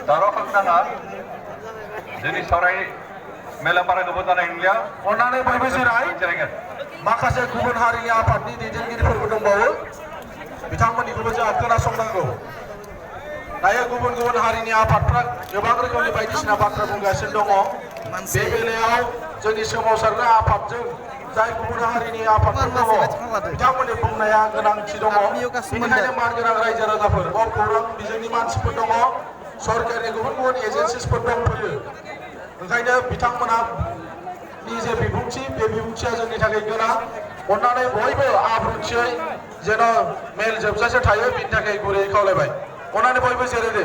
दावराव नाङा जोंनि सावराय मेला बारा गोबाव जानाय नंलिया अन्नानै बयबो जिरायगोन माखासे गुबुन हारिनि आफादनि दैदेनगिरिफोरबो दंबावो बिथांमोननिखौबो जोंहा खोनासंनांगौ दायो गुबुन गुबुन हारिनि आफादफ्रा गोबां रोखोमनि बायदिसिना बाथ्रा बुंगासिनो दङ बे बेलायाव जोंनि सोमावसारग्रा आफादजों जाय गुबुन हारिनि आफादफोर दङ बिथांमोननि बुंनाया गोनांथि दङ बेनिखायनो मानगोनां रायजो राजाफोर खौरां बिजोंनि मानसिफोर दङ सरकारनि गुबुन गुबुन एजेन्सिसफोर दंफैयो ओंखायनो बिथांमोना नि जे बिबुंथि बे बिबुंथिया जोंनि थाखाय गोनां अन्नानै बयबो आब्रुथियै जेन' मेल जोबजासे थायो बिनि थाखाय गुरैयै खावलायबाय अन्नानै बयबो जिरायदो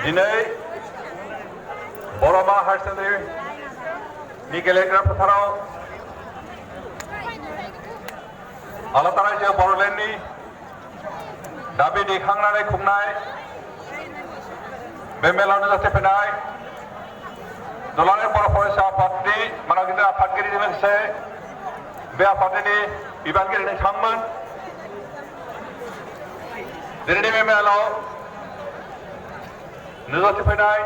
दिनै बर'मा हायार सेकेन्डारिनि गेलेग्रा फोथाराव आलादा रायजो बर'लेण्डनि दाबि दैखांनानै खुंनाय बे मेलाव नुजाथिफैनाय दुलाराय बर' फरायसा आफादनि मानागिरि आफादगिरिजों लोगोसे बे आफादनि बिबानगिरि नोंथांमोन दिनैनि बे मेलाव नुजाथिफैनाय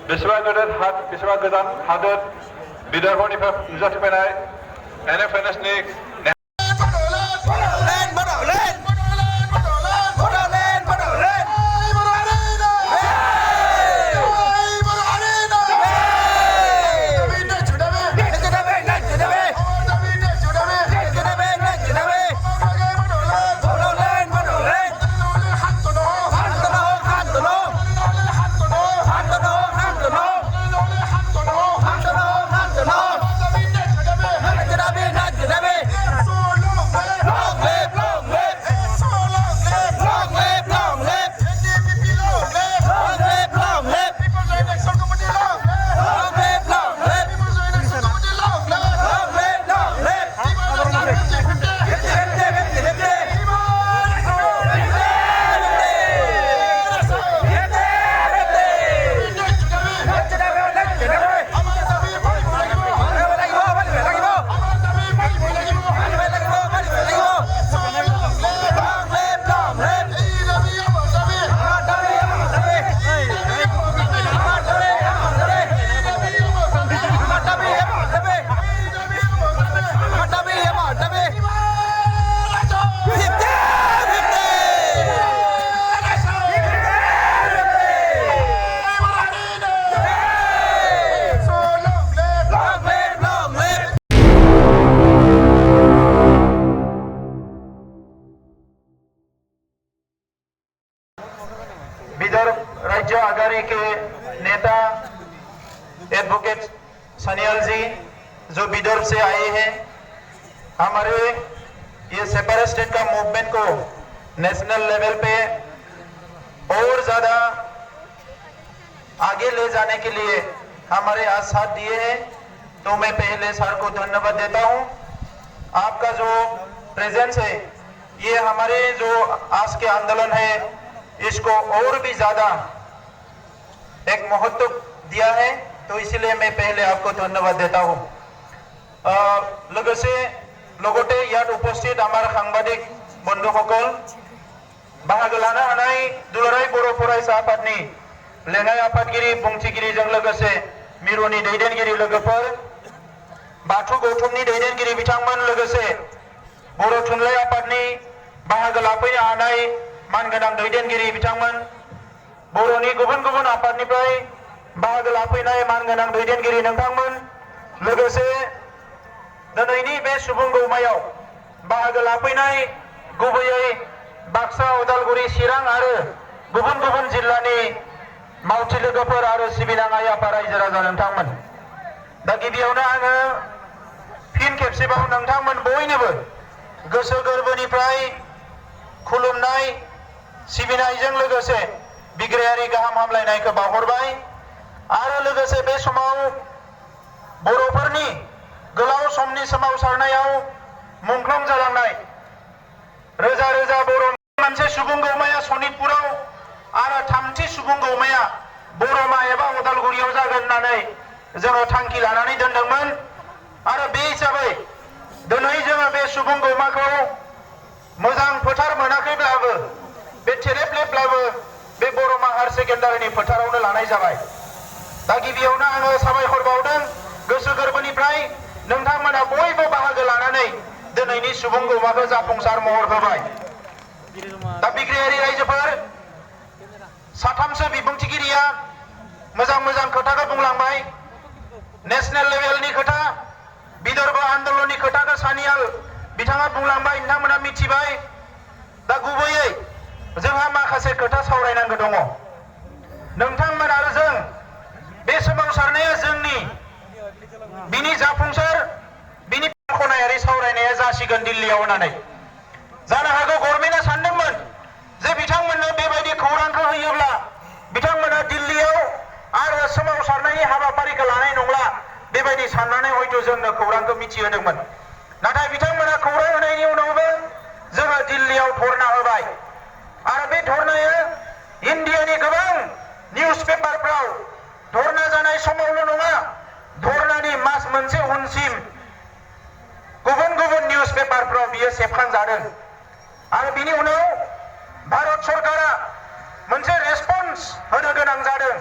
बेसेबां गोजान हादोर विदर्भनिफ्राय नुजाथिफैनाय NFNSनि विदर्भ राज्य आघाड़ी के नेता एडवोकेट सनियाल जी जो विदर्भ से आए हैं हमारे ये सेपरेट स्टेट का मूवमेंट को नेशनल लेवल पे और ज्यादा आगे ले जाने के लिए हमारे आज साथ दिए हैं तो मैं पहले सर को धन्यवाद देता हूं। आपका जो प्रेजेंस है ये हमारे जो आज के आंदोलन है इसको और भी ज्यादा एक महत्व दिया है तो इसलिए मैं पहले आपको धन्यवाद देता हूं। लोगोसे লগতে ইয়াত উপস্থিত আমাৰ সাংবাদিক বন্ধুসকল बाहागो लानो हानाय दुलाराय बर' फरायसा आफादनि लेङाइ आफादगिरि बुंथिगिरिजों लोगोसे मिरुनि दैदेनगिरि लोगोफोर बाथौ गौथुमनि दैदेनगिरि बिथांमोन लोगोसे बर' थुनलाइ आफादनि बाहागो लाफैनो हानाय मानगोनां दैदेनगिरि बिथांमोन बर'नि गुबुन गुबुन आफादनिफ्राय बाहागो लाफैनाय मानगोनां दैदेनगिरि नोंथांमोन लोगोसे दिनैनि बे सुबुं गौमायाव बाहागो लाफैनाय गुबैयै बाक्सा उदालगुरि चिरां आरो गुबुन गुबुन जिल्लानि मावथि लोगोफोर आरो सिबिनां आइ आफा रायजो राजा नोंथांमोन दा गिबियावनो आङो फिन खेबसेबाव नोंथांमोन बयनोबो गोसो गोरबोनिफ्राय खुलुमनाय सिबिनायजों लोगोसे बिग्रायारि गाहाम हामलायनायखौ बावहरबाय आरो लोगोसे बे समाव बर'फोरनि गोलाव समनि सोमावसारनायाव मुंख्लं जालांनाय रोजा रोजा बर' मोनसे सुबुं गौमाया सनितपुराव आरो थामथि सुबुं गौमाया बरमा एबा उदालगुरियाव जागोन होननानै जोङो थांखि लानानै दोनदोंमोन आरो बे हिसाबै दिनै जोङो बे सुबुं गौमाखौ मोजां फोथार मोनाखैब्लाबो बे थेलेबलेबब्लाबो बे बरमा हायार सेकेन्डारिनि फोथारावनो लानाय जाबाय। दा गिबियावनो आङो साबायखर बावदों गोसो गोरबोनिफ्राय नोंथांमोना बयबो बाहागो लानानै दिनैनि सुबुं गौमाखौ जाफुंसार महर होबाय। दा बिग्रायारि रायजोफोर साथामसो बिबुंथिगिरिया मोजां मोजां खोथाखौ बुंलांबाय। नेशनेल लेभेलनि खोथा, विदर्भ आन्दोलननि खोथाखौ सानियाल बिथाङा बुंलांबाय, नोंथांमोना मिथिबाय। दा गुबैयै जोंहा माखासे खोथा सावरायनांगौ दङ। नोंथांमोन आरो जों बे सोमावसारनाया जोंनि बिनि जाफुंसार बिनि खनायारि सावरायनाया जासिगोन दिल्लीयाव होननानै। जानो हागौ गभर्नमेन्टआ सानदोंमोन जे बिथांमोननो बेबायदि खौरांखौ होयोब्ला बिथांमोना दिल्लीयाव आरो सोमावसारनायनि हाबाफारिखौ लानाय नंला बेबायदि साननानै हयथ' जोंनो खौरांखौ मिथिहोदोंमोन। नाथाय बिथांमोना खौरां होनायनि उनावबो जोङो दिल्लीयाव धरना होबाय आरो बे धरनाया इन्डियानि गोबां निउज पेपारफ्राव धरना जानाय समावल' नङा, धरनानि मास मोनसे उनसिम गुबुन गुबुन निउज पेपारफ्राव बियो सेबखांजादों। आरो बिनि उनाव भारत सरकारा मोनसे रेसपन्स होनो गोनां जादों,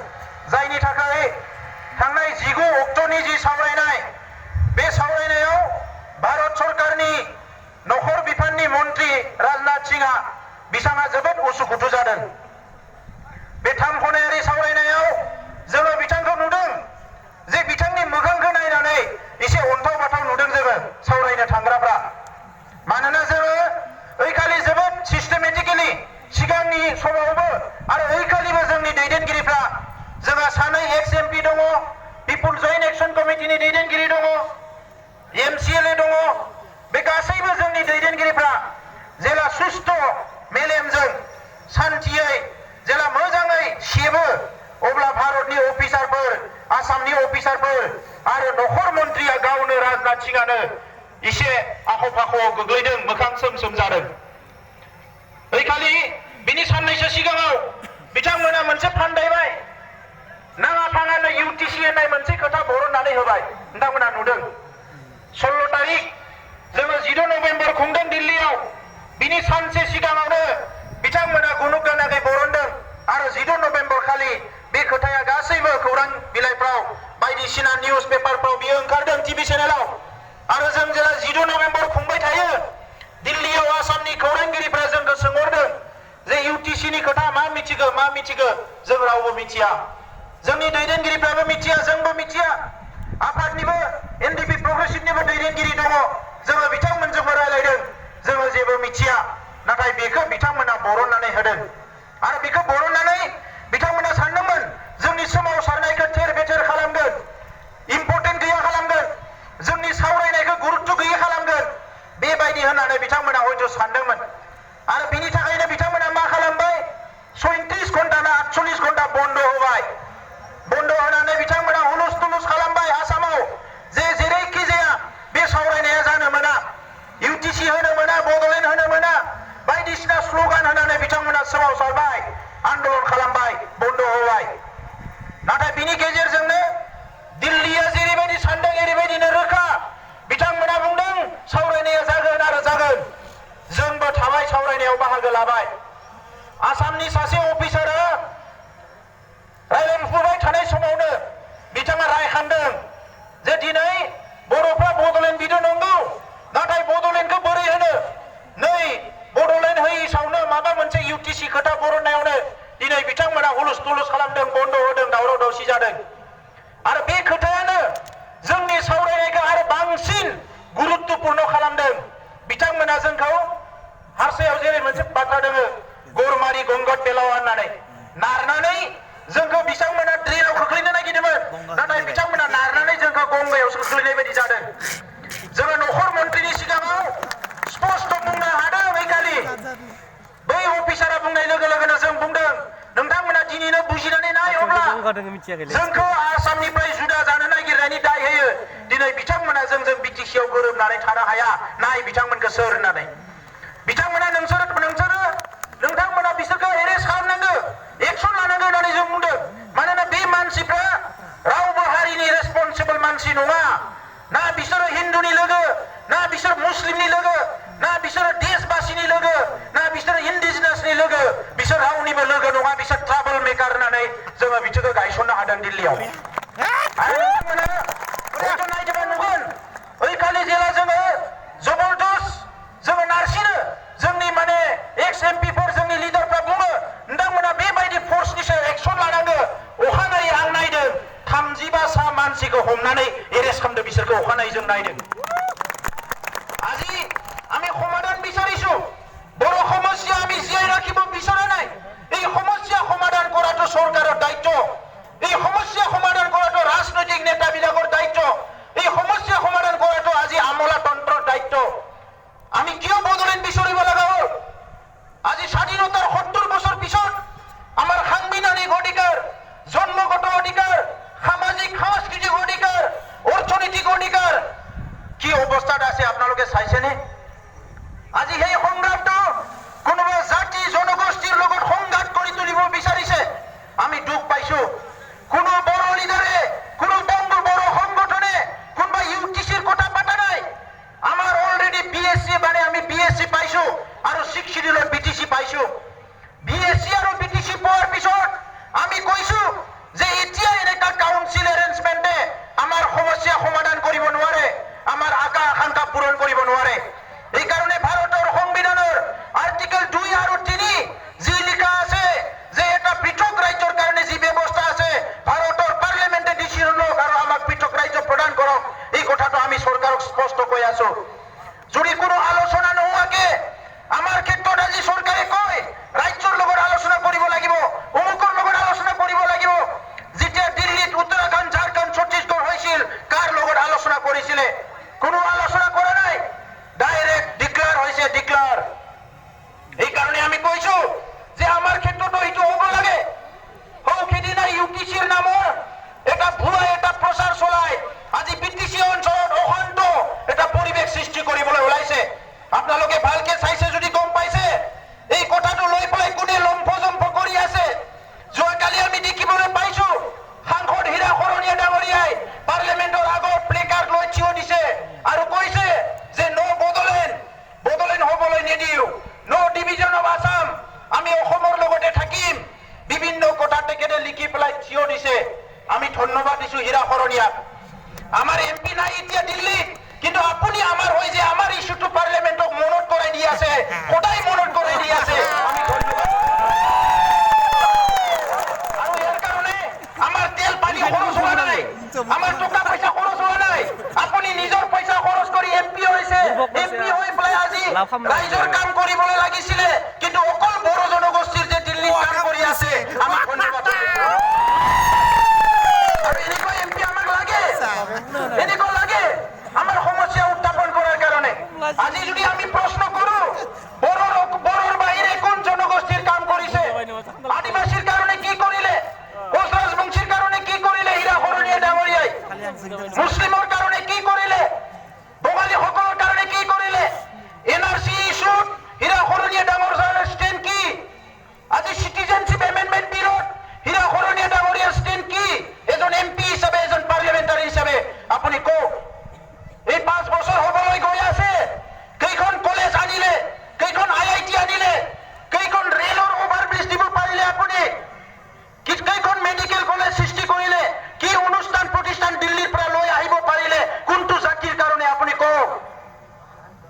जायनि थाखाय थांनाय 19 अक्ट'नि जि सावरायनाय बे सावरायनायाव भारत सरकारनि नखर बिफाननि मन्त्रि राजनाथ सिंहआ बिथाङा जोबोद उसुखुथु जादों। बे 3 खनायारि सावरायनायाव जोङो बिथांखौ नुदों जे बिथांनि मोखांखौ नायनानै एसे अन्थाव बाथाव नुदों जोङो सावरायनो थांग्राफ्रा। मानोना जोङो ओइखालि जोबोद सिस्टेमेटिकेलि सिगांनि समावबो आरो ओइखालिबो जोंनि दैदेनगिरिफ्रा जोंहा 2 एक्स एमपि दङ, पिपुल जयेन्ट एक्सन कमिटिनि दैदेनगिरि दङ, एमसिएलए दङ। बे गासैबो जोंनि दैदेनगिरिफ्रा जेला सुस्थ' मेलेमजों सान्थियै जेला मोजाङै सेबो अब्ला भारतनि अफिसारफोर, आसामनि अफिसारफोर आरो नखर मन्त्रिया गावनो राजनाथ सिंहआनो एसे आख' फाख'आव गोग्लैदों, मोखां सोम सोम जादों। ओइखालि बिनि साननैसो सिगाङाव बिथांमोना मोनसे फान्दायबाय, नाङा फाङानो इउटिसि होननाय मोनसे खोथा बरननानै होबाय। नोंथांमोना नुदों 16 तारिख जोङो 14 नभेम्बर खुंदों दिल्लीयाव, बिनि सानसे सिगाङावनो बिथांमोना गुनुक गानाखै बरनदों आरो 14 नभेम्बर खालि बे खोथाया गासैबो खौरां बिलाइफ्राव बायदिसिना निउज पेपारफ्राव बियो ओंखारदों टिभि चेनेलाव। आरो जों जेला 14 नभेम्बर खुंबाय थायो दिल्लीयाव आसामनि खौरांगिरिफ्रा जोंखौ सोंहरदों जे इउटिसिनि खोथा मा मिथिगौ मा मिथिगौ, जों रावबो मिथिया, जोंनि दैदेनगिरिफ्राबो मिथिया, जोंबो मिथिया। आफादनिबो एनडिपि प्रग्रेसिभनिबो दैदेनगिरि दङ, जोङो बिथांमोनजोंबो रायलायदों, जोङो जेबो मिथिया। नाथाय बेखौ बिथांमोना बरननानै होदों आरो बेखौ बरननानै बिथांमोना सानदोंमोन जोंनि सोमावसारनायखौ थेर बेथेर खालामगोन, इम्पर्टेन्ट गैया खालामगोन, जोंनि सावरायनायखौ गुरुत्व गैयै खालामगोन, बेबायदि होननानै बिथांमोना हयथ' सानदोंमोन। आरो बिनि थाखायनो बिथांमोना मा खालामबाय, 37 घन्टा ना 48 घन्टा बन्द होबाय। बन्द होनानै बिथांमोना हुलुस तुलुस खालामबाय आसामाव जे जेरैखि जाया बे सावरायनाया जानो मोना, इउटिसि होनो मोना, बड'लेण्ड होनो मोना, बायदिसिना स्ल'गान होनानै बिथांमोना सोमावसारबाय, आन्दोलन खालामबाय, बन्द होबाय। नाथाय बिनि गेजेरजोंनो दिल्लीया जेरैबायदि सानदों एरैबायदिनो रोखा बिथांमोना बुंदों सावरायनाया जागोन आरो जागोन। जोंबो थाबाय, सावरायनायाव बाहागो लाबाय। आसामनि सासे अफिसारा रायलायफुबाय थानाय समावनो बिथाङा रायखांदों जे दिनै बर'फ्रा बड'लेण्ड बिदों नंगौ, नाथाय बड'लेण्डखौ बोरै होनो, नै बड'लेण्ड होयिसावनो माबा मोनसे इउटिसि खोथा बरननायावनो दिनै बिथांमोना हुलुस तुलुस खालामदों, बन्द होदों, दावराव दावसि जादों। आरो बे खोथायानो जोंनि सावरायनायखौ आरो बांसिन गुरुत्वपूर्ण खालामदों। बिथांमोना जोंखौ हारसायाव जेरै मोनसे बाथ्रा दङ गरमारि गंगट बेलाव होननानै नारनानै जोंखौ बिथांमोना ड्रेनाव खोख्लैनो नागिरदोंमोन, नाथाय बिथांमोना नारनानै जोंखौ गंगायावसो खोख्लैनाय बायदि जादों। जोङो नखर मन्त्रिनि सिगाङाव स्पष्ट बुंनो हादों ओइखालि, बै अफिसारा बुंनाय लोगो लोगोनो जों बुंदों नोंथांमोना दिनैनो बुजिनानै नाय, अब्ला जोंखौ आसामनिफ्राय जुदा जानो नागिरनायनि दाय होयो। दिनै बिथांमोना जोंजों बिटिसिआव गोरोबनानै थानो हाया, नाय बिथांमोनखौ सोर होननानै। बिथांमोना नोंथांमोना बिसोरखौ एरेस्ट खालामनांगौ, एक्सन लानांगौ होननानै जों बुंदों। मानोना बे मानसिफ्रा रावबो हारिनि रेसपन्सिबल मानसि नङा, ना बिसोरो हिन्दुनि लोगो, ना बिसोर मुस्लिमनि लोगो, ना बिसोरो देशबासिनि लोगो, जेबो लोगो नङा बिसोर ट्राबल मेकार होननानै जोङो बिसोरखौ गायसननो हादों दिल्लीयाव आरो नोंथांमोना हयथ' नायजोबा नुगोन ओइखालि जेला जोङो जबरदस्त जोङो नारसिनो जोंनि माने एक्स एमपिफोर जोंनि लिडारफ्रा बुङो नोंथांमोना बेबायदि फर्सनि सायाव एक्सन लानांगो अखानायै आं नायदों 35सा मानसिखौ हमनानै एरेस्ट खालामदों बिसोरखौ अखानायै जों नायदों আজি আমি সমাধান বিচাৰিছো বড় সমস্যা আমি জীয়াই ৰাখিব বিচৰা নাই এই সমস্যা সমাধান কৰাটো চৰকাৰৰ দায়িত্ব এই সমস্যা সমাধান কৰাটো ৰাজনৈতিক নেতাবিলাকৰ দায়িত্ব এই সমস্যা সমাধান কৰাটো আজি আমোলাতন্ত্ৰৰ দায়িত্ব আমি কিয় বদলেন বিচাৰিব লগা হ'ল আজি স্বাধীনতাৰ 70 বছৰ পিছত আমাৰ সাংবিধানিক অধিকাৰ জন্মগত অধিকাৰ সামাজিক সাংস্কৃতিক অধিকাৰ অৰ্থনৈতিক অধিকাৰ কি অৱস্থাত আছে আপোনালোকে চাইছেনে আজি সেই সংগ্ৰামটো কোনোবা জাতি জনগোষ্ঠীৰ লগত সংঘাত কৰি তুলিব বিচাৰিছে আমি দুখ পাইছো কোনো বড় লিডাৰে কোনো বড় সংগঠনে কোনোবা ইউটিচিৰ কথা পাতা নাই আমাৰ অলৰেডি বিএসসি মানে আমি বিএসসি পাইছো আৰু 6 শিডিউলৰ বিটিসি পাইছো বিএসসি আৰু বিটিসি পোৱাৰ পিছত আমি কৈছো যে এতিয়া এনেকা কাউন্সিল এৰেঞ্জমেন্টে আমাৰ সমস্যা সমাধান কৰিব নোৱাৰে আমাৰ আকাংক্ষা পূৰণ কৰিব নোৱাৰে এই কাৰণে ভাৰতৰ সংবিধানৰ আৰ্টিকেল 2 আৰু 3 যি লিখা আছে যে এটা পৃথক ৰাজ্যৰ কাৰণে যি ব্যৱস্থা আছে ভাৰতৰ পাৰ্লিমেন্টে ডিসিশন লওক আৰু আমাক পৃথক ৰাজ্য প্ৰদান কৰক এই কথাটো আমি চৰকাৰক স্পষ্ট কৈ আছো যদি কোনো আলোচনা নোহোৱাকে আমাৰ ক্ষেত্ৰত আজি চৰকাৰে কয় ৰাজ্যৰ লগত আলোচনা কৰিব লাগিব অমুকৰ লগত আলোচনা কৰিব লাগিব যেতিয়া দিল্লীত উত্তৰাখণ্ড ঝাৰখণ্ড ছত্তীশগড় হৈছিল কাৰ লগত আলোচনা কৰিছিলে কোনো আলোচনা কৰা নাই ডাইৰেক্ট ডিক্লেয়াৰ হৈছে ডিক্লেয়াৰ এই কাৰণে আমি কৈছো যে আমাৰ ক্ষেত্ৰতো এইটো হ'ব লাগে হৌখিদিনা ইউটিচিৰ নামৰ এটা ভুৱা এটা প্ৰচাৰ চলাই আজি বিটিসি অঞ্চলত অশান্ত এটা পৰিৱেশ সৃষ্টি কৰিবলৈ ওলাইছে আপোনালোকে ভালকে চাইছে যদি গম পাইছে এই কথাটো লৈ পেলাই কোনে লম্ফজম্ফ কৰি আছে যোৱাকালি আমি দেখিবলৈ পাইছো সাংসদ হীৰা শৰণীয়া ডাঙৰীয়াই পাৰ্লিমেন্টৰ আগত প্লেকাৰ্ড লৈ থিয় দিছে আৰু কৈছে যে নো বদলেন হ'বলৈ নিদিও নো ডিভিজন অফ আসাম আমি অসমৰ লগতে থাকিম বিভিন্ন কথা তেখেতে লিখি পেলাই থিয় দিছে আমি ধন্যবাদ দিছো হীৰা শৰণীয়াক আমাৰ এমপি নাই এতিয়া দিল্লীত কিন্তু আপুনি আমাৰ হৈ যে আমাৰ ইস্যুটো পাৰ্লিমেন্টক মনত কৰাই দি আছে সদায় মনত কৰাই দি আছে আমি ধন্যবাদ আৰু ইয়াৰ কাৰণে আমাৰ তেল পানী খৰচ হোৱা নাই আমাৰ টকা পইচা খৰচ হোৱা নাই আপুনি নিজৰ পইচা খৰচ কৰি এমপি হৈছে এমপি হৈ পেলাই আজি ৰাইজৰ কাম কৰিবলৈ লাগিছিলে কিন্তু অকল বড় জনগোষ্ঠীৰ যে দিল্লীত কাম কৰি আছে আমাক ধন্যবাদ আৰু এনেকুৱা এমপি আমাক লাগে এনেকুৱা লাগে আমাৰ সমস্যা উত্থাপন কৰাৰ কাৰণে আজি যদি আমি প্ৰশ্ন কৰো বড়ৰ বাহিৰে কোন জনগোষ্ঠীৰ কাম কৰিছে আদিবাসীৰ কাৰণে কি কৰিলে কোচ ৰাজবংশীৰ কাৰণে কি কৰিলে হীৰা শৰণীয়া ডাঙৰীয়াই মুছলিমৰ কাৰণে কি কৰিলে বঙালীসকলৰ কাৰণে কি কৰিলে এনআৰসি ইস্যুত হীৰা শৰণীয়া ডাঙৰীয়াৰ ষ্টেণ্ড কি আজি সিটিজেনশ্বিপ এমেণ্ডমেণ্ট বিলত হীৰা শৰণীয়া ডাঙৰীয়াৰ ষ্টেণ্ড কি এজন এমপি হিচাপে এজন পাৰ্লিমেণ্টাৰী হিচাপে আপুনি কওক এই 5 বছৰ হ'বলৈ গৈ আছে কেইখন কলেজ আনিলে কেইখন IIT আনিলে কেইখন ৰেলৰ অভাৰব্ৰিজ দিব পাৰিলে আপুনি কেইখন মেডিকেল কলেজ সৃষ্টি কৰিলে কি অনুষ্ঠান প্ৰতিষ্ঠান দিল্লীৰ পৰা লৈ আহিব পাৰিলে কোনটো জাতিৰ কাৰণে আপুনি কওক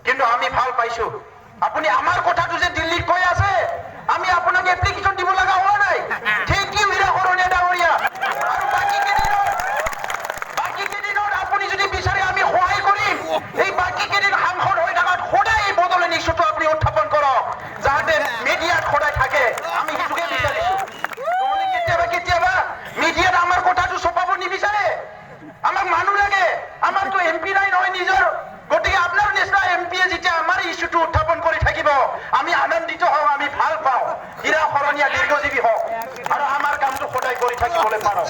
কিন্তু আমি ভাল পাইছো আপুনি আমাৰ কথাটো যে দিল্লীত কৈ আছে আমি আপোনাক এপ্লিকেশন দিব লগা হোৱা নাই ঠিক কি হীৰা শৰণীয়া ডাঙৰীয়া আৰু বাকি কেইদিনত আপুনি যদি বিচাৰে আমি সহায় কৰিম এই বাকি কেইদিন সাংসদ হৈ থকাত সদায় এই বদলনি ইস্যুটো আপুনি উত্থাপন কৰক যাতে মিডিয়াত সদায় থাকে আমি সেইটোকে বিচাৰিছো কেতিয়াবা মিডিয়াত আমাৰ কথাটো ছপাব নিবিচাৰে আমাক মানুহ লাগে আমাৰতো এমপি নাই নহয় নিজৰ গতিকে আপোনাৰ নিচিনা এমপিয়ে যেতিয়া আমাৰ ইস্যুটো উত্থাপন কৰি থাকিব আমি আনন্দিত হওঁ আমি ভাল পাওঁ হীৰা শৰণীয়া দীৰ্ঘজীৱী হওক আৰু আমাৰ কামটো সদায় কৰি থাকিবলৈ পাৰোঁ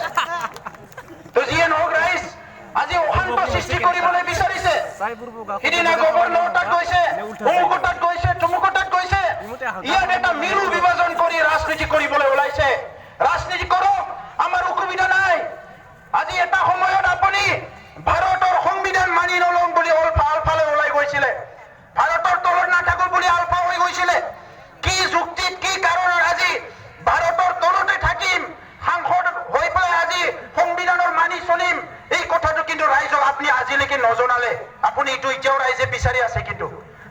তো যিয়ে নহওক ৰাইজ আজি অশান্ত সৃষ্টি কৰিবলৈ বিচাৰিছে সিদিনা গভৰ্ণৰ তাত গৈছে অমুকৰ তাত গৈছে তমুকৰ তাত গৈছে ইয়াত এটা মিৰু বিভাজন কৰি ৰাজনীতি কৰিবলৈ ওলাইছে ৰাজনীতি কৰক আমাৰ অসুবিধা নাই আজি এটা সময়ত আপুনি ভাৰতৰ সংবিধান মানি নলওঁ বুলি আলফালে ওলাই গৈছিলে ভাৰতৰ তলত নাথাকো বুলি আলফা হৈ গৈছিলে কি যুক্তিত কি কাৰণত আজি নজনালে আপুনি এইটো এতিয়াও ৰাইজে বিচাৰি আছে কিন্তু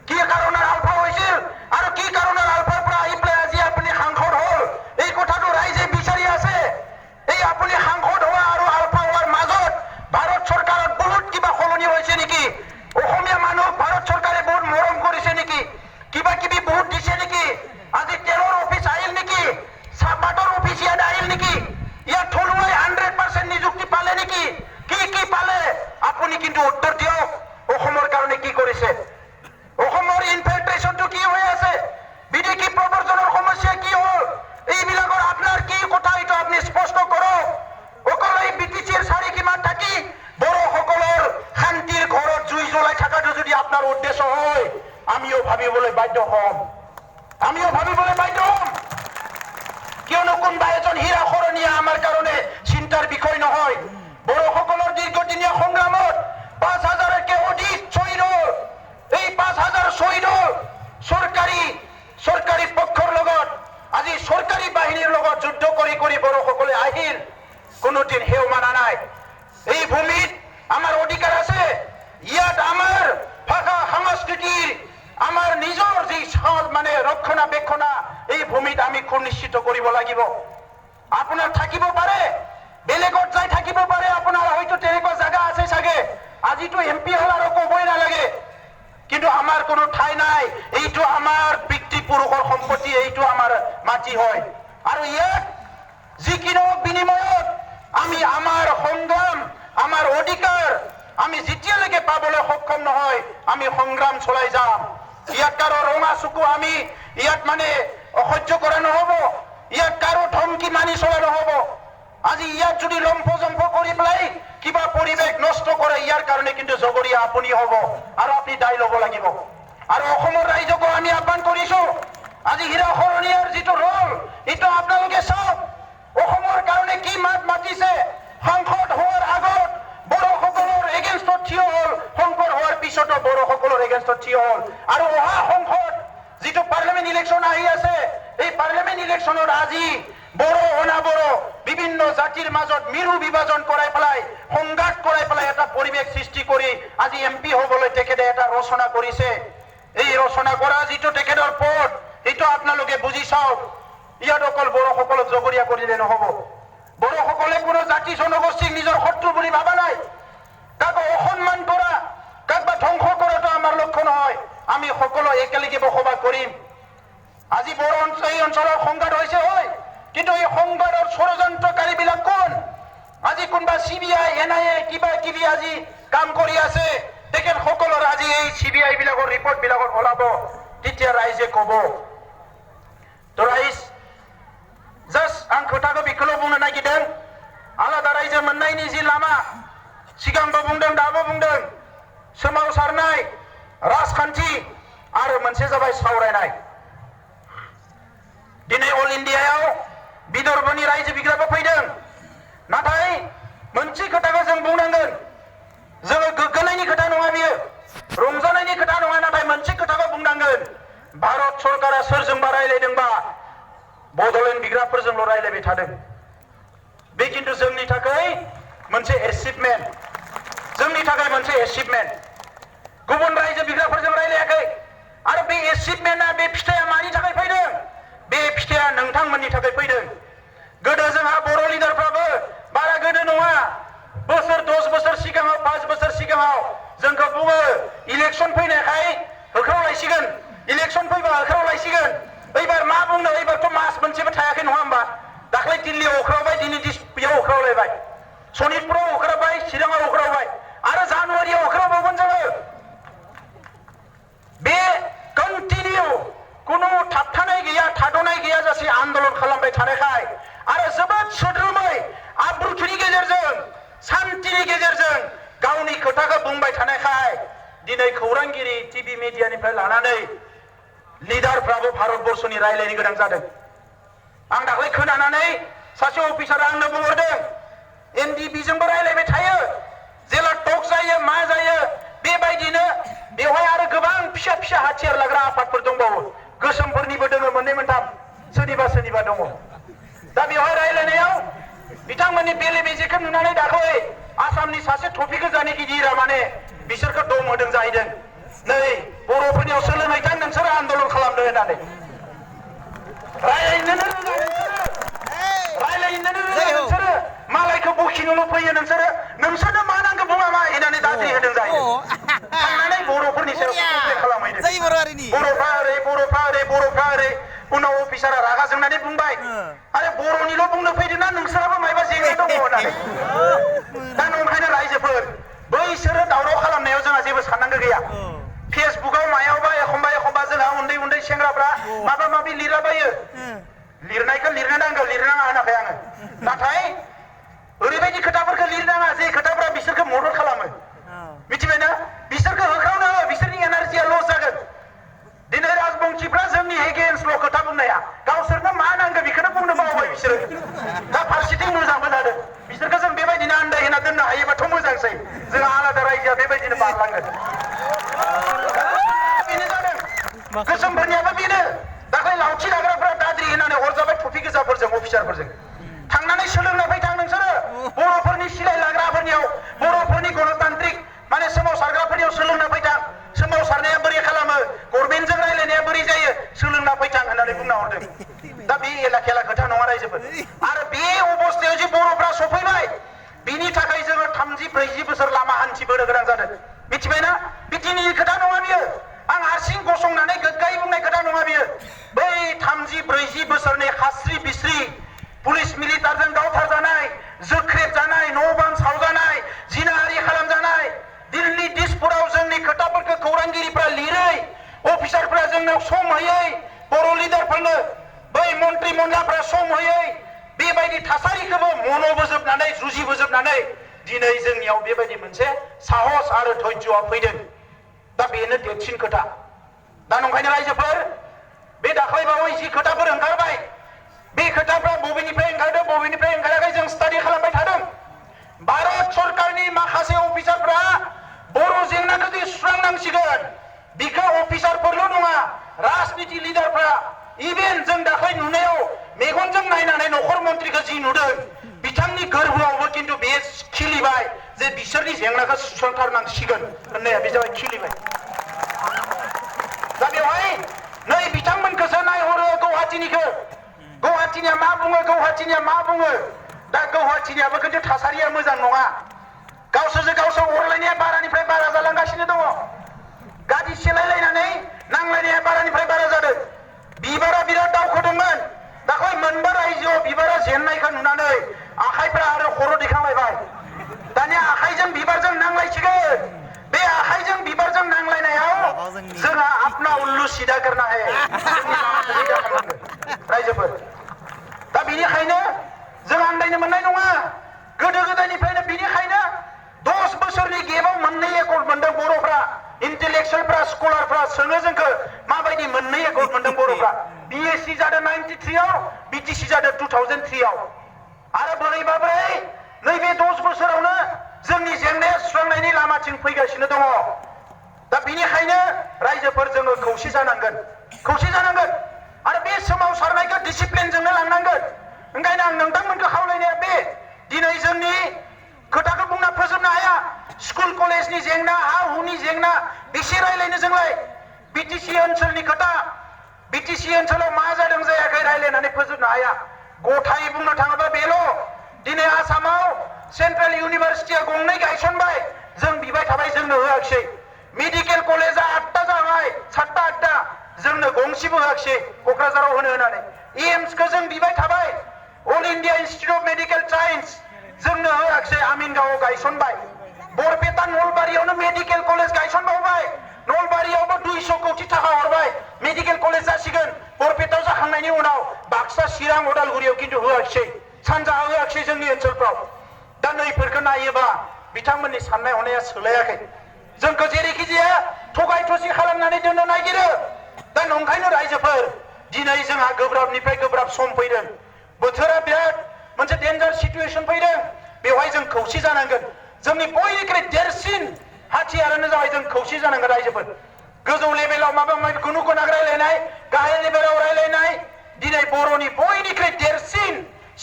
কি কাৰণত আলফা হৈছিল আৰু কি কাৰণত আলফাৰ পৰা আহি পেলাই আজি আপুনি সাংসদ হ'ল এই কথাটো ৰাইজে বিচাৰি আছে এই আপুনি সাংসদ হোৱা আৰু আলফা হোৱাৰ মাজত ভাৰত চৰকাৰত বহুত কিবা সলনি হৈছে নেকি অসমীয়া মানুহ ভাৰত চৰকাৰে বহুত মৰম কৰিছে নেকি কিবা কিবি বহুত দিছে নেকি আজি তেলৰ অফিচ আহিল নেকি চাহপাতৰ অফিচ ইয়াত আহিল নেকি ইয়াত থলুৱাই 100% নিযুক্তি পালে নেকি কি পালে আপুনি কিন্তু উত্তৰ দিয়ক অসমৰ কাৰণে কি কৰিছে অসমৰ ইনফিল্ট্ৰেশ্যনটো কি হৈ আছে বিদেশী প্ৰব্ৰজনৰ সমস্যা কি হ'ল এইবিলাকৰ আপোনাৰ কি কথা এইটো আপুনি স্পষ্ট কৰক অকল এই বিটিচিৰ চাৰিসীমাত থাকি বড়োসকলৰ শান্তিৰ ঘৰত জুই জ্বলাই থকাটো যদি আপোনাৰ উদ্দেশ্য হয় আমিও ভাবিবলৈ বাধ্য হ'ম কিয়নো কোনোবা এজন হীৰা খৰণীয়া আমাৰ কাৰণে চিন্তাৰ বিষয় নহয় বড়োসকলৰ দীৰ্ঘদিনীয়া সংগ্ৰামত 5,000তকৈ অধিক শ্বহীদ হ'ল এই 5,000 শ্বহীদ হ'ল চৰকাৰী পক্ষৰ লগত আজি চৰকাৰী বাহিনীৰ লগত যুদ্ধ কৰি বড়োসকলে আহিল কোনোদিন হেও মানা নাই এই ভূমিত আমাৰ অধিকাৰ আছে ইয়াত আমাৰ ভাষা সংস্কৃতিৰ আমাৰ নিজৰ যি মানে ৰক্ষণাবেক্ষণা এই ভূমিত আমি সুনিশ্চিত কৰিব লাগিব আপোনাৰ থাকিব পাৰে বেলেগত যাই থাকিব পাৰে আপোনাৰ হয়তো তেনেকুৱা জায়গা আছে চাগে আজিতো এমপি হল আৰু ক'বই নালাগে কিন্তু আমাৰ কোনো ঠাই নাই এইটো আমাৰ পিতৃপুৰুষৰ সম্পত্তি এইটো আমাৰ মাটি হয় আৰু ইয়াত যিকোনো বিনিময়ত আমি আমাৰ সংগ্ৰাম আমাৰ অধিকাৰ আমি যেতিয়ালৈকে পাবলৈ সক্ষম নহয় আমি সংগ্ৰাম চলাই যাম ইয়াত কাৰো ৰঙা চকু আমি ইয়াত মানে অসহ্য কৰা নহ'ব ইয়াত কাৰো ধমকি মানি চলা নহ'ব আজি ইয়াত যদি লম্ফজম্ফ কৰি পেলাই কিবা পৰিৱেশ নষ্ট কৰে ইয়াৰ কাৰণে কিন্তু জগৰীয়া আপুনি হ'ব আৰু আপুনি দায় ল'ব লাগিব আৰু অসমৰ ৰাইজকো আমি আহ্বান কৰিছো আজি হীৰা খৰণীয়াৰ যিটো ৰোল এইটো আপোনালোকে চাওক অসমৰ কাৰণে কি মাত মাতিছে সাংসদ হোৱাৰ আগত বড়োসকলৰ এগেইনষ্টত থিয় হ'ল সংসদ হোৱাৰ পিছতো বড়োসকলৰ এগেইনষ্টত থিয় হ'ল আৰু অহা সংসদ যিটো পাৰ্লিয়ামেণ্ট ইলেকশ্যন আহি আছে এই পাৰ্লিয়ামেণ্ট ইলেকশ্যনত আজি বড়ো অনাবড়ো বিভিন্ন জাতিৰ মাজত মিৰু বিভাজন কৰাই পেলাই সংঘাত কৰাই পেলাই এটা পৰিৱেশ সৃষ্টি কৰি আজি এমপি হ'বলৈ তেখেতে এটা ৰচনা কৰিছে এই ৰচনা কৰা যিটো তেখেতৰ পথ এইটো আপোনালোকে বুজি চাওক ইয়াত অকল বড়োসকলক জগৰীয়া কৰিলে নহ'ব বড়োসকলে কোনো জাতি জনগোষ্ঠীক নিজৰ শত্ৰু বুলি ভাবা নাই কাকো অসন্মান কৰা কাকবা ধ্বংস কৰাটো আমাৰ লক্ষ্য নহয় আমি সকলো একেলগে বসবাস কৰিম আজি বড়ো এই অঞ্চলৰ সংঘাত হৈছে হয় কিন্তু এই সংঘাতৰ ষড়যন্ত্ৰকাৰীবিলাক কোন আজি কোনোবা CBI NIA কিবা কিবি আজি কাম কৰি আছে তেখেতসকলৰ আজি এই CBI বিলাকৰ ৰিপৰ্ট বিলাকত ওলাব তেতিয়া ৰাইজে ক'ব তো ৰাইজ জাষ্ট आं खोथाखौ बेखौल' बुंनो नागिरदों आलादा रायजो मोननायनि जि लामा सिगांबो बुंदों दाबो बुंदों सोमावसारनाय राजखान्थि आरो मोनसे जाबाय सावरायनाय दिनै अल इन्डियायाव विदर्भनि रायजो बिग्राबो फैदों नाथाय मोनसे खोथाखौ जों बुंनांगोन जोङो गोग्गानायनि खोथा नङा बियो रंजानायनि खोथा नङा नाथाय मोनसे खोथाखौ बुंनांगोन भारत सरकारा सोरजोंबा रायलायदोंबा बड'लेण्ड बिग्राफोरजोंल' रायलायबाय थादों बे खिन्थु जोंनि थाखाय मोनसे एचिभमेन्ट गुबुन रायजो बिग्राफोरजों रायलायाखै आरो बे एचिभमेन्टआ बे फिथाइया मानि थाखाय फैदों बे फिथाइया नोंथांमोननि थाखाय फैदों गोदो जोंहा बर' लिडारफ्राबो बारा गोदो नङा 10 बोसोर सिगाङाव 5 बोसोर सिगाङाव जोंखौ बुङो इलेक्सन फैनायखाय होख्रावलायसिगोन इलेक्सन फैबा होख्रावलायसिगोन एबार मा बुंनो एबारथ' मास मोनसेबो थायाखै नङा होमबा दाख्लै दिल्लीयाव होख्रावबाय दिनै बेयाव होख्रावलायबाय सनितपुराव होख्रावबाय चिराङाव होख्रावबाय आरो जानुवारियाव होख्रावबावगोन जोङो बे कन्टिनिउ कुनु थाबथानाय गैया थाद'नाय गैयाजासे आन्दोलन खालामबाय थानायखाय आरो जोबोद सोद्रोमै आब्रुथिनि गेजेरजों शान्तिनि गेजेरजों गावनि खोथाखौ बुंबाय थानायखाय दिनै खौरांगिरि टिभि मिडियानिफ्राय लानानै लिडारफ्राबो भारतबर्षनि रायलायनो गोनां जादों आं दाख्लै खोनानानै सासे अफिसारा आंनो बुंहरदों NDB जोंबो रायलायबाय थायो जेला टक जायो मा जायो बेबायदिनो बेवहाय आरो गोबां फिसा फिसा हाथियार लाग्रा आफादफोर दंबावो गोसोमफोरनिबो दङ मोननै मोनथाम सोरनिबा दङ दा बेवहाय रायलायनायाव बिथांमोननि बेले बेजेखौ नुनानै दाख्लै आसामनि सासे टपिक जानि गिदिरा माने बिसोरखौ दम होदों जाहैदों नै बर'फोरनियाव सोलोंनायथां नोंसोरो आन्दलन खालामदो होननानै रायलायनोनो रोङा नोंसोरो मालायखौ बखिनोल' फैयो नोंसोरनो मा नांगौ बुङा मा होननानै दाद्रि होदों जाहैदों थांनानै बर'फोरनि सायाव कमप्लेन खालामहैदों बर'फ्रा ओरै उनाव अफिसारा रागा जोंनानै बुंबाय आरे बर'निल' बुंनो फैदोंना नोंसोराबो मायबा जेंना दङ होननानै दा नंखायनो रायजोफोर बैसोरो दावराव खालामनायाव जोंहा जेबो साननांगौ गैया फेसबुकाव मायावबा एखमबा जोंहा उन्दै सेंग्राफ्रा माबा माबि लिरलाबायो लिरनायखौ लिरनो नांगौ लिरनाङा होनाखै आङो नाथाय ओरैबायदि खोथाफोरखौ लिरनाङा जे खोथाफ्रा बिसोरखौ मदद खालामो मिथिबायना बिसोरखौ होख्रावनो बिसोरनि एनार्जिया लस जागोन दिनै राजबंशीफ्रा जोंनि एगेन्स्टल' खोथा बुंनाया गावसोरनो मा नांगौ बेखौनो बुंनो बावबाय बिसोरो दा फारसेथिं मोजांबो जादों बिसोरखौ जों बेबायदिनो आन्दायहोना दोननो हायोबाथ' मोजांसै जोंहा आलादा रायजोआ बेबायदिनो बारलांगोन बेनो जादों गोसोमफोरनियाबो बेनो दाख्लै लावथि लाग्राफ्रा दाद्रि होनानै हरजाबाय टफि गोजाफोरजों अफिसारफोरजों थांनानै सोलोंना फैथां नोंसोरो बर'फोरनि सिलाय लाग्राफोरनियाव बर'फोरनि गणतान्त्रिक माने सोमावसारग्राफोरनियाव सोलोंना फैथां सोमावसारनाया बोरै खालामो गभर्नमेन्टजों रायलायनाया बोरै जायो सोलोंना फैथां होननानै बुंना हरदों दा बे एला खेला खोथा नङा रायजोफोर आरो बे अबस्थायाव जे बर'फ्रा सफैबाय बिनि थाखाय जोङो 30-40 बोसोर लामा हान्थिबोनो गोनां जादों मिथिबायना बे दिनैनि खोथा नङा बियो आं हारसिं गसंनानै गोग्गायै बुंनाय खोथा नङा बियो बै 30-40 बोसोरनि खास्रि बिस्रि पुलिस मिलिटारजों गावथारजानाय जोख्रेबजानाय न' बां सावजानाय जिनाहारि खालामजानाय दिल्ली दिसपुराव जोंनि खोथाफोरखौ खौरांगिरिफ्रा लिरै अफिसारफ्रा जोंनाव सम होयै बर' लिडारफोरनो बै मन्त्रि मनलाफ्रा सम होयै बेबायदि थासारिखौबो मन'बोजोबनानै जुजिबोजोबनानै दिनै जोंनियाव बेबायदि मोनसे साहस आरो धैर्यआ फैदों दा बेनो देरसिन खोथा दा नंखायनो रायजोफोर बे दाख्लैबावै जि खोथाफोर ओंखारबाय बे खोथाफ्रा बबेनिफ्राय ओंखारदों बबेनिफ्राय ओंखाराखै जों स्टाडि खालामबाय थादों भारत सरकारनि माखासे अफिसारफ्रा बर' जेंनाखौ जे सुस्रांनांसिगोन बिखौ अफिसारफोरल' नङा राजनिति लिडारफ्रा इभेन जों दाख्लै नुनायाव मेगनजों नायनानै नखर मन्थ्रिखौ जि नुदों बिथांनि गोरबोआवबो खिन्थु बे खिलिबाय जे बिसोरनि जेंनाखौ सुस्रांथारनांसिगोन होननाया बे जाबाय खिलिबाय दा बेवहाय नै बिथांमोनखौसो नायहरो गुवाहाटीनिया मा बुङो दा गुवाहाटीनियाबो खिन्थु थासारिया मोजां नङा गावसोरजों गावसोर अरलायनाया बारानिफ्राय बारा जालांगासिनो दङ गारि सेलायलायनानै नांलायनाया बारानिफ्राय बारा जादों बिबारा बिराद दावखोदोंमोन दाख्लै मोनबा रायजोआव बिबारा जेननायखौ नुनानै आखाइफ्रा आरो खर' दिखांलायबाय दानिया आखाइजों बिबारजों नांलायसिगोन बे आखाइजों बिबारजों नांलायनायाव जोंहा अपना उल्लू सिदा करना है रायजोफोर दा बेनिखायनो जों आन्दायनो मोननाय नङा गोदो गोदायनिफ्रायनो बेनिखायनो 10 बोसोरनि गेबाव मोननै एकर्ड मोनदों बर'फ्रा इन्टेलेक्सुवेलफ्रा स्कलारफ्रा सोङो जोंखौ माबायदि मोननै एकर्ड मोनदों बर'फ्रा BSc जादों 93 आव BTC जादों 2003 आव आरो बोरैबाब्रै नैबे 10 बोसोरावनो जोंनि जेंनाया सुस्रांनायनि लामाथिं फैगासिनो दङ दा बेनिखायनो रायजोफोर जोङो खौसे जानांगोन आरो बे सोमावसारनायखौ डिसिप्लिनजोंनो लांनांगोन ओंखायनो आं नोंथांमोनखौ खावलायनाया बे दिनै जोंनि खोथाखौ बुंना फोजोबनो हाया स्कुल कलेजनि जेंना हा हुनि जेंना बेसे रायलायनो जोंलाय BTC ओनसोलनि खोथा BTC ओनसोलाव मा जादों जायाखै रायलायनानै फोजोबनो हाया गथायै बुंनो थाङोबा बेल' दिनै आसामाव सेन्ट्रेल इउनिभारसिटिया गंनै गायसनबाय जों बिबाय थाबाय जोंनो होआखिसै मेडिकेल कलेजा 8टा जाबाय 7टा जोंनो गंसेबो होआखिसै क'क्राझाराव होनो होननानै एम्सखौ जों बिबाय थाबाय all India institute of medical science जोंनो होआखिसै आमिनगावआव गायसनबाय बरपेटा नलबारियावनो मेडिकेल कलेज गायसनबावबाय नलबारियावबो 200 कोटी थाखा हरबाय मेडिकेल कलेज जासिगोन बरपेटायाव जाखांनायनि उनाव बाक्सा चिरां उदालगुरियाव खिन्थु होआखिसै सानजाहा होआखिसै जोंनि ओनसोलफ्राव दा नैफोरखौ नायोबा बिथांमोननि साननाय हनाया सोलायाखै जोंखौ जेरैखि जाया थगाय थसि खालामनानै दोननो नागिरो दा नंखायनो रायजोफोर दिनै जोंहा गोब्राबनिफ्राय गोब्राब सम फैदों बोथोरा बिराद मोनसे डेन्जार सिचुएसन फैदों बेवहाय जों खौसे जानांगोन जोंनि बयनिख्रुइ देरसिन हाथियारानो जाबाय जों खौसे जानांगोन रायजोफोर गोजौ लेभेलाव माबा माबि गुनु गोनां रायलायनाय गाहाय लेभेलाव रायलायनाय दिनै बर'नि बयनिख्रुइ देरसिन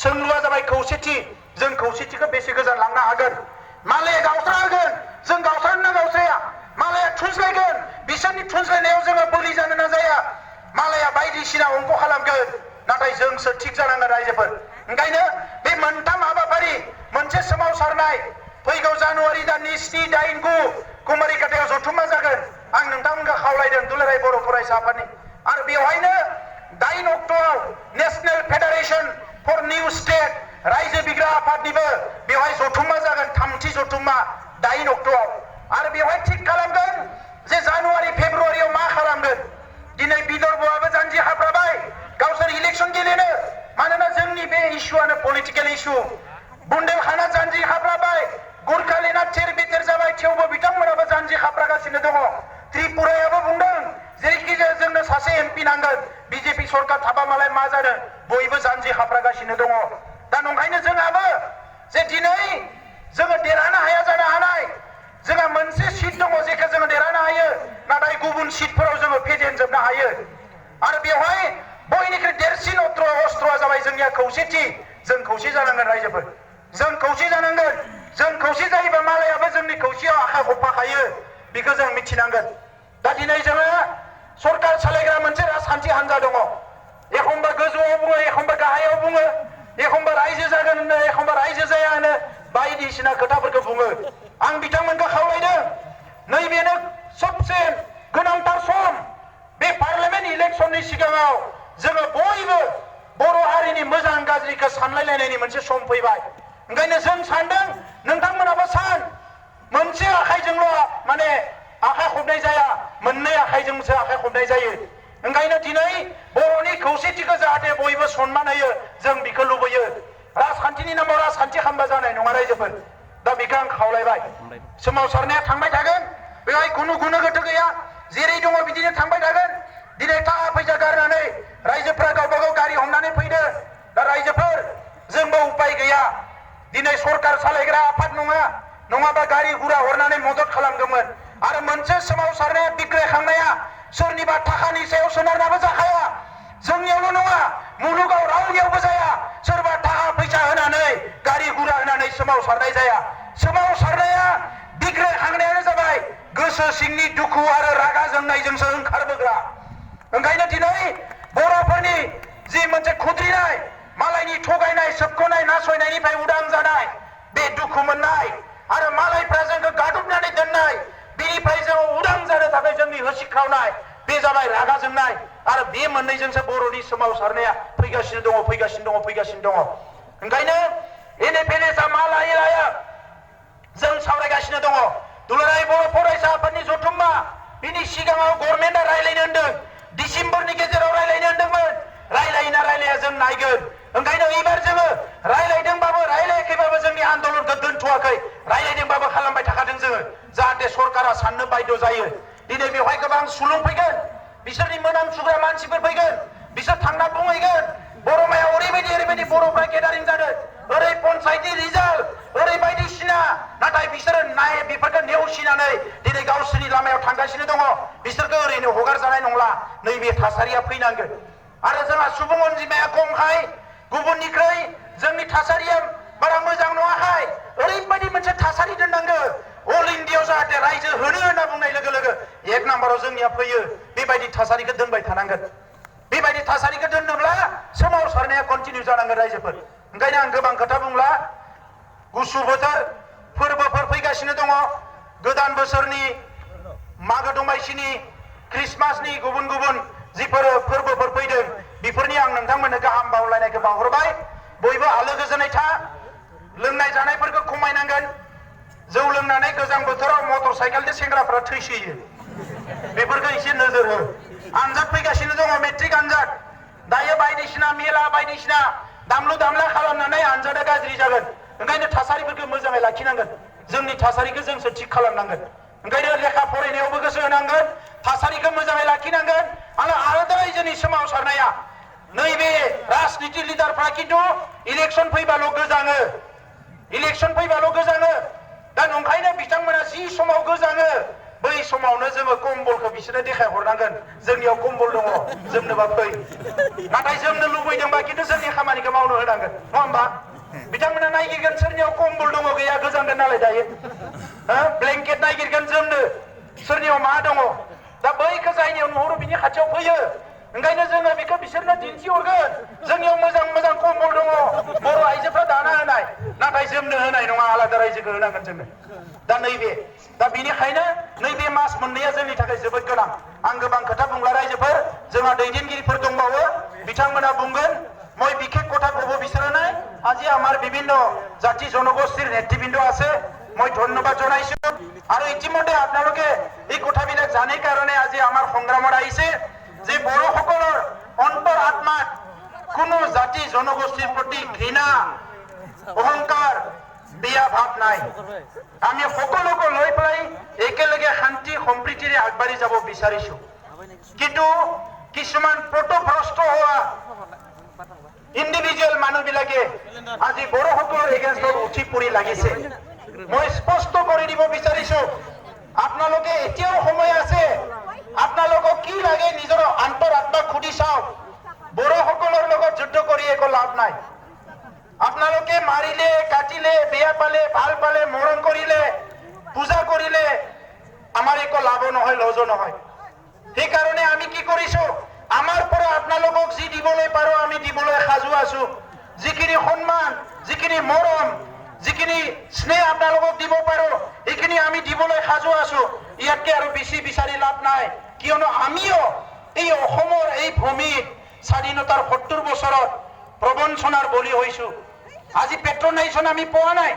सोंलुआ जाबाय खौसेथि जों खौसेथिखौ बेसे गोजान लांनो हागोन मालाया गावस्रा होगोन जों गावस्रानो गावस्राया मालाया थुनज्लायगोन बिसोरनि थुनज्लायनायाव जोङो बोलि जानो नाजाया मालाया बायदिसिना अंख खालामगोन नाथाय जोंसो थिग जानांगोन रायजोफोर ओंखायनो बे मोनथाम हाबाफारि मोनसे सोमावसारनाय फैगौ जानुवारि दाननि 7, 8, 9 कुमारिकाटायाव जथुम्मा जागोन आं नोंथांमोनखौ खावलायदों दुलाराय बर' फरायसा आफादनि आरो बेवहायनो 8 अक्ट'आव national federation for new state रायजो बिग्रा आफादनिबो बेवहाय जथुम्मा जागोन 3थि जथुम्मा 8 अक्ट'आव आरो बेवहाय थिग खालामगोन जे जानुवारि फेब्रुवारियाव मा खालामगोन दिनै विदर्भआबो जानजि हाब्राबाय गावसोर इलेक्शन गेलेनो मानोना जोंनि बे इस्युआनो पलिटिकेल इस्यु बुन्देलखान्डआ जानजि हाब्राबाय गुरखालेन्डआ थेर बेथेर जाबाय थेवबो बिथांमोनाबो जानजि हाब्रागासिनो दङ त्रिपुरायाबो बुंदों जेरैखि जाया जोंनो सासे एमपि नांगोन बिजेपि सरकार थाबा मालाय मा जादों बयबो जानजि हाब्रागासिनो दङ दा नंखायनो जोंहाबो जे दिनै जोङो देरहानो हाया जानो हानाय जोंहा मोनसे सिट दङ जेखौ जोङो देरहानो हायो नाथाय गुबुन सिटफोराव जोङो फेजेनजोबनो हायो आरो बेवहाय बयनिख्रुइ देरसिन अस्त्रआ जाबाय जोंनिया खौसेथि जों खौसे जानांगोन रायजोफोर जों खौसे जानांगोन जों खौसे जायोबा मालायाबो जोंनि खौसेयाव आखाइ खबफाखायो बेखौ जों मिथिनांगोन दा दिनै जोङो सरकार सालायग्रा मोनसे राजखान्थि हान्जा दङ एखमबा गोजौआव बुङो एखमबा गाहायाव बुङो एखमबा रायजो जागोन होनो एखमबा रायजो जाया होनो बायदिसिना खोथाफोरखौ बुङो आं बिथांमोनखौ खावलायदों नैबेनो सबसे गोनांथार सम बे पार्लियामेन्ट इलेक्शननि सिगाङाव जोङो बयबो बर' हारिनि मोजां गाज्रिखौ सानलायलायनायनि मोनसे सम फैबाय ओंखायनो जों सानदों नोंथांमोनाबो सान मोनसे आखाइजोंल' माने आखाइ खबनाय जाया मोननै आखाइजोंसो आखाइ खबनाय जायो ओंखायनो दिनै बर'नि खौसेथिखौ जाहाथे बयबो सनमान होयो जों बेखौ लुबैयो राजखान्थिनि नामाव राजखान्थि खालामबा जानाय नङा रायजोफोर दा बेखौ आं खावलायबाय सोमावसारनाया थांबाय थागोन बेवहाय खुनु गुनो गोथो गैया जेरै दङ बिदिनो थांबाय थागोन दिनै थाखा फैसा गारनानै रायजोफ्रा गावबा गाव गारि हमनानै फैदो दा रायजोफोर जोंबो उपाय गैया दिनै सरकार सालायग्रा आफाद नङाबा गारि गुरा हरनानै मदद खालामगौमोन आरो मोनसे सोमावसारनाया बिग्रायखांनाया सोरनिबा थाखानि सायाव सोनारनाबो जाखाया जोंनियावल' नङा मुलुगाव रावनियावबो जाया सोरबा थाखा फैसा होनानै गारि गुरा होनानै सोमावसारनाय जाया सोमावसारनाया बिग्रायखांनायानो जाबाय गोसो सिंनि दुखु आरो रागा जोंनायजोंसो ओंखारबोग्रा ओंखायनो दिनै बर'फोरनि जि मोनसे खुद्रिनाय मालायनि थगायनाय सोबख'नाय नासयनायनिफ्राय उदां जानाय बे दुखु मोननाय आरो मालायफ्रा जोंखौ गादबनानै दोननाय बेनिफ्राय जोङो उदां जानो थाखाय जोंनि होसिख्रावनाय बे जाबाय रागा जोंनाय आरो बे मोननैजोंसो बर'नि सोमावसारनाया फैगासिनो दङ ओंखायनो NFNSआ मा लायो लाया जों सावरायगासिनो दङ दुलाराय बर' फरायसा आफादनि जथुम्मा बिनि सिगाङाव गभर्नमेन्टआ रायलायनो होनदों डिसेम्बरनि गेजेराव रायलायनो होनदोंमोन रायलायोना रायलाया जों नायगोन ओंखायनो एबार जोङो रायलायदोंबाबो रायलायाखैबाबो जोंनि आन्दोलनखौ दोनथ'वाखै रायलायदोंबाबो खालामबाय थाखादों जोङो जाहाथे सरकारा साननो बाध्य जायो दिनै बेवहाय गोबां सुलुं फैगोन बिसोरनि मोनामसुग्रा मानसिफोर फैगोन बिसोर थांना बुंहैगोन बर'मायाव ओरैबायदि बर'फ्रा गेदारिं जादों ओरै पन्सायतनि रिजाल्ट ओरै बायदिसिना नाथाय बिसोरो बेफोरखौ नेवसिनानै दिनै गावसोरनि लामायाव थांगासिनो दङ बिसोरखौ ओरैनो हगारजानाय नंला नैबे थासारिया फैनांगोन आरो जोंहा सुबुं अनजिमाया खमखाय गुबुननिख्रुइ जोंनि थासारिया बारा मोजां नङाखाय ओरैबायदि मोनसे थासारि दोननांगौ अल इन्डियायाव जाहाथे रायजो होनो होनना बुंनाय लोगो लोगो 1 नाम्बाराव जोंनिया फैयो बेबायदि थासारिखौ दोनबाय थानांगोन बेबायदि थासारिखौ दोननोब्ला सोमावसारनाया कन्टिनिउ जानांगोन रायजोफोर ओंखायनो आं गोबां खोथा बुंला गुसु बोथोर फोरबोफोर फैगासिनो दङ गोदान बोसोरनि मागो दमासिनि क्रिसमासनि गुबुन जिफोर फोरबोफोर फैदों बेफोरनि आं नोंथांमोननो गाहाम बावलायनायखौ बावहरबाय बयबो आलो गोजोनै था लोंनाय जानायफोरखौ खमायनांगोन जौ लोंनानै गोजां बोथोराव मटर साइकेलजों सेंग्राफ्रा थैसोयो बेफोरखौ एसे नोजोर हो आनजाद फैगासिनो दङ मेट्रिक आनजाद दायो बायदिसिना मेला बायदिसिना दामलु दामला खालामनानै आनजादा गाज्रि जागोन ओंखायनो थासारिफोरखौ मोजाङै लाखिनांगोन जोंनि थासारिखौ जोंसो थिग खालामनांगोन ओंखायनो लेखा फरायनायावबो गोसो होनांगोन थासारिखौ मोजाङै लाखिनांगोन आरो रायजोनि सोमावसारनाया नैबे राजनिति लिडारफ्रा खिन्थु इलेक्शन फैबाल' गोजाङो दा नंखायनो बिथांमोना जि समाव गोजाङो बै समावनो जोङो कम्बलखौ बिसोरनो देखायहरनांगोन जोंनियाव कम्बल दङ जोमनोबा फै नाथाय जोमनो लुबैदोंबा खिन्थु जोंनि खामानिखौ मावनो होनांगोन नङा होमबा बिथांमोना नायगिरगोन सोरनियाव कम्बल दङ गैया गोजांनो नांगोन नालाय दायो ब्लेंकेट नागिरगोन जोमनो सोरनियाव मा दङ दा बैखौ जायनियाव नुहुरो बिनि खाथियाव फैयो ओंखायनो जोङो बेखौ बिसोरनो दिन्थिहरगोन जोंनियाव मोजां मोजां कम्बल दङ बर' आइजोफ्रा दाना होनाय नाथाय जोमनो होनाय नङा आलादा रायजोखौ होनांगोन जोंनो दा नैबे दा बेनिखायनो नैबे मास मोननैया जोंनि थाखाय जोबोद गोनां आं गोबां खोथा बुंला रायजोफोर जोंहा दैदेनगिरिफोर दंबावो बिथांमोना बुंगोन মই বিশেষ কথা কব বিচৰা নাই আজি আমাৰ বিভিন্ন জাতি জনগোষ্ঠীৰ নেতৃবৃন্দ আছে মই ধন্যবাদ জনাইছো আৰু ইতিমধ্যে আপোনালোকে এই কথাবিলাক জানে কাৰণে আজি আমাৰ সংগ্ৰামত আহিছে যে বড়োসকলৰ অন্তৰ আত্মাত কোনো জাতি জনগোষ্ঠীৰ প্ৰতি ঘৃণা অহংকাৰ বেয়া ভাৱ নাই আমি সকলোকে লৈ পেলাই একেলগে শান্তি সম্প্ৰীতিৰে আগবাঢ়ি যাব বিচাৰিছো কিন্তু কিছুমান পটভ্ৰষ্ট হোৱা ইন্ডিভিজুৱেল মানুহবিলাকে আজি বড়োসকলৰ এগেইনষ্টত উঠি পৰি লাগিছে মই স্পষ্ট কৰি দিব বিচাৰিছো আপোনালোকে এতিয়াও সময় আছে আপোনালোকক কি লাগে নিজৰ অন্তৰ আত্মাক খুদি চাওক বড়োসকলৰ লগত যুদ্ধ কৰি একো লাভ নাই আপোনালোকে মাৰিলে কাটিলে বেয়া পালে ভাল পালে মৰম কৰিলে পূজা কৰিলে আমাৰ একো লাভ নহয় লজ নহয় সেইকাৰণে আমি কি কৰিছো আমাৰ পৰা আপোনালোকক যি দিবলৈ পাৰো আমি দিবলৈ সাজু আছো যিখিনি সন্মান যিখিনি মৰম যিখিনি স্নেহ আপোনালোকক দিব পাৰো এইখিনি আমি দিবলৈ সাজু আছো ইয়াতকে আৰু বেছি বিচাৰি লাভ নাই কিয়নো আমিও এই অসমৰ এই ভূমিত স্বাধীনতাৰ 70 বছৰত প্ৰবঞ্চনাৰ বলি হৈছো আজি পেট্ৰনাইজেশ্যন আমি পোৱা নাই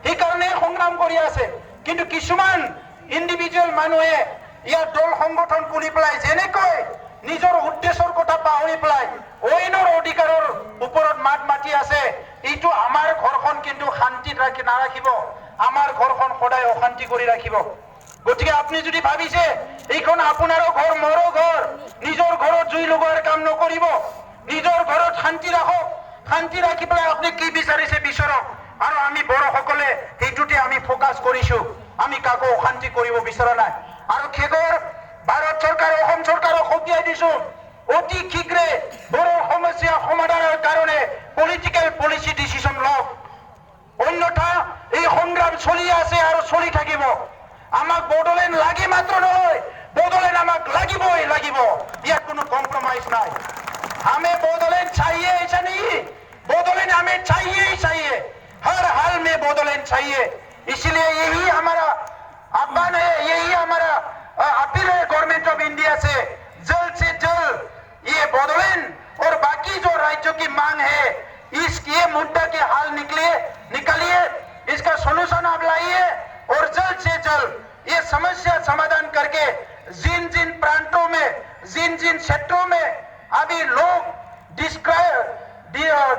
সেইকাৰণে সংগ্ৰাম কৰি আছে কিন্তু কিছুমান ইন্ডিভিজুৱেল মানুহে ইয়াৰ দল সংগঠন খুলি পেলাই যেনেকৈ নিজৰ উদ্দেশ্যৰ কথা পাহৰি পেলাই অইনৰ অধিকাৰৰ ওপৰত মাত মাতি আছে এইটো আমাৰ ঘৰখন কিন্তু শান্তিত নাৰাখিব আমাৰ ঘৰখন সদায় অশান্তি কৰি ৰাখিব গতিকে আপুনি যদি ভাবিছে এইখন আপোনাৰো ঘৰ মোৰো ঘৰ নিজৰ ঘৰত জুই লগোৱাৰ কাম নকৰিব নিজৰ ঘৰত শান্তি ৰাখক শান্তি ৰাখি পেলাই আপুনি কি বিচাৰিছে বিচাৰক আৰু আমি বড়োসকলে সেইটোতে আমি ফোকাছ কৰিছো আমি কাকো অশান্তি কৰিব বিচৰা নাই আৰু খেগৰ ভাৰত চৰকাৰ অসম চৰকাৰক সকিয়াই দিছো অতি শীঘ্ৰে বড়ো সমস্যা সমাধানৰ কাৰণে পলিটিক্যাল পলিসি ডিসিশন লওক অন্যথা এই সংগ্ৰাম চলি আছে আৰু চলি থাকিব আমাক বড়োলেণ্ড লাগি মাত্ৰ নহয় বড়োলেণ্ড আমাক লাগিবই লাগিব ইয়াত কোনো কম্প্রোমাইজ নাই हमें बोडोलैंड चाहिए ऐसा नहीं बोडोलैंड हमें चाहिए ही चाहिए हर हाल में बोडोलैंड चाहिए इसलिए यही हमारा आह्वान है यही हमारा अपील है गवर्नमेंट ऑफ इंडिया से जल्द ये बोडोलैंड और बाकी जो राज्यों की मांग है ये मुद्दा के हाल निकालिए इसका सोल्यूशन आप लाइए और जल्द से जल्द ये समस्या समाधान करके जिन जिन प्रांतों में जिन जिन क्षेत्रों में अभी लोग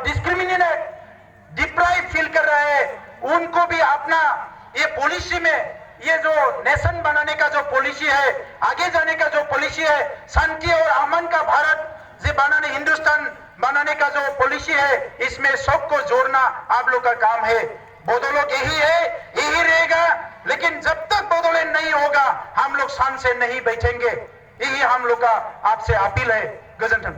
डिस्क्रिमिनेट डिप्राइव फील कर रहे हैं उनको भी अपना ये पॉलिसी में ये जो नेशन बनाने का जो पॉलिसी है आगे जाने का जो पॉलिसी है शांति और अमन का भारत से बनाने हिंदुस्तान बनाने का जो पॉलिसी है इसमें सबको जोड़ना आप लोग का काम है बोडोलैंड यही है यही रहेगा लेकिन जब तक बोडोलैंड नहीं होगा हम लोग शान से नहीं बैठेंगे यही हम लोग का आपसे अपील है गजनटन